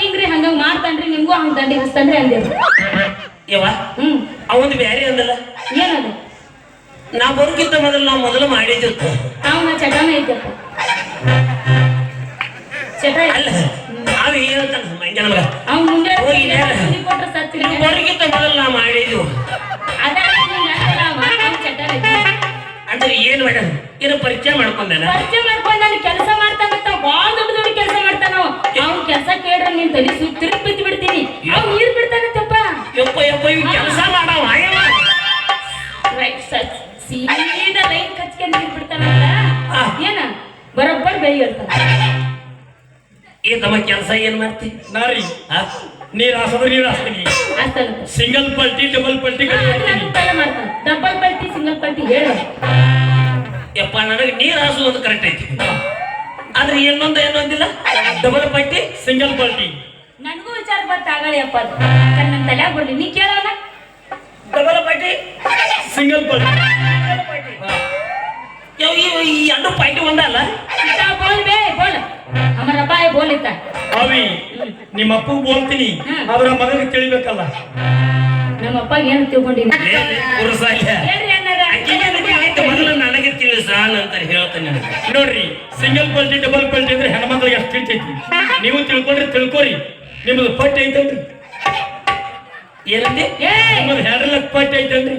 ಹಂಗಿಂಗ್ರಿ ಹಂಗ ಮಾಡ್ತಾನ್ರಿ ನಿಮ್ಗೂ ಹಂಗ ದಂಡಿ ಹಸ್ತನ್ರಿ ಅಂದೇವ್ರಿ ಯವ್ವ ಅವೊಂದು ಬ್ಯಾರೆ ಅಂದಲ್ಲ ಏನದು ನಾ ಬರೋಕ್ಕಿಂತ ನಾವು ಮೊದಲು ಮಾಡಿದ್ದು ಅವನ ಚಟನ ಐತಪ್ಪ ಚಟ ಅಲ್ಲ ಅವ ಹೇಳ್ತಾನ ಮಂಜನ ಮಗ ಅವ್ನ ಮುಂದೆ ಹೋಗಿ ಕೊಟ್ರೆ ಸತ್ರಿ ಬರೋಕ್ಕಿಂತ ಮೊದಲು ನಾ ಮಾಡಿದ್ದು ಚಟ ಅಂದ್ರೆ ಏನ್ ಮಾಡ ಏನೋ ಪರಿಚಯ ಮಾಡ್ಕೊಂಡಾನ ಪರಿಚಯ ಮಾಡ್ಕೊಂಡ ಕೆಲಸ ಮಾಡ್ತಾನಂತ ಬಾಳ ದೊಡ್ಡ ದೊಡ್ಡ ಕೆಲಸ ಮಾಡ್ತಾನ ಅವ್ನ ಕೆಲಸ ಕೇಳ್ರೆ ನೀನ್ ತಲೆ ತಿರುಗಿ ಬಿದ್ದು ಬಿಡ್ತೀನಿ ಅವ್ ನೀರ್ ಬಿಡ್ತಾನಂತಪ್ಪ ಯಪ್ಪ ಯಪ್ಪ ಇವ್ ಕೆಲಸ ಮಾಡವ ಸೀದಾ ಲೈನ್ ಕಚ್ಕೊಂಡು ನೀರ್ ಬಿಡ್ತಾನಲ್ಲ ಏನ ಬರೋಬ್ಬರ್ ಬೆಳಿ ಹೇಳ್ತಾನ ಏ ತಮ್ಮ ಕೆಲಸ ಏನ್ ಮಾಡ್ತಿ ನಾರಿ ನೀರ್ ಹಾಸೋದು ನೀರ್ ಹಾಸ್ತೀನಿ ಸಿಂಗಲ್ ಪಲ್ಟಿ ಡಬಲ್ ಪಲ್ಟಿ ಮಾಡ್ತಾನ ಡಬಲ್ ಪಲ್ಟಿ ಸಿಂಗಲ್ ಪಲ್ಟಿ ಹೇಳು ಯಪ್ಪ ನನಗೆ ನೀರ್ ಹಾಸೋದು ಕರೆಕ್ಟ್ ಐತಿ ಆದ್ರೆ ಇನ್ನೊಂದಿಲ್ಲ ಡಬಲ್ ಪಲ್ಟಿ ಸಿಂಗಲ್ ಪಲ್ಟಿ ನನಗೂ ವಿಚಾರ ಬರ್ತಾ ಆಗಳೆಯಪ್ಪ ನನ್ನ ತಲೆಯಾಗ ಬರ್ಲಿ ನೀ ಕೇಳೋಣ ಡಬಲ್ ಪಲ್ಟಿ ಸಿಂಗಲ್ ಪಲ್ಟಿ ಈ ಎರಡು ಪಾಯಿಂಟ್ ಒಂದಲ್ಲ ಬೋಲ್ ಬೇ ಬೋಲ್ ಹಮಾರ ಬಾಯ್ ಬೋಲಿತ್ತ ಅವಿ ನಿಮ್ಮ ಅಪ್ಪ ಬೋಲ್ತೀನಿ ಅವರ ಮಗನಿಗೆ ತಿಳಿಬೇಕಲ್ಲ ನಮ್ಮಪ್ಪ ಏನು ತಿಳ್ಕೊಂಡಿನಿ ಮೊದಲು ನನಗೆ ತಿಳಿಸ ನಂತರ ಹೇಳ್ತೇನೆ ನೋಡ್ರಿ ಸಿಂಗಲ್ ಪಲ್ಟಿ ಡಬಲ್ ಪಲ್ಟಿ ಅಂದ್ರೆ ಹೆಣ್ಮಕ್ಳಿಗೆ ಅಷ್ಟು ತಿಳಿತೈತಿ ನೀವು ತಿಳ್ಕೊಂಡ್ರೆ ತಿಳ್ಕೊರಿ ನಿಮ್ಮದು ಪಟ್ಟಿ ಐತಲ್ರಿ ಏನಂತೆ ನಿಮ್ಮದು 2 ಲಕ್ಷ ಪಟ್ಟಿ ಐತಲ್ರಿ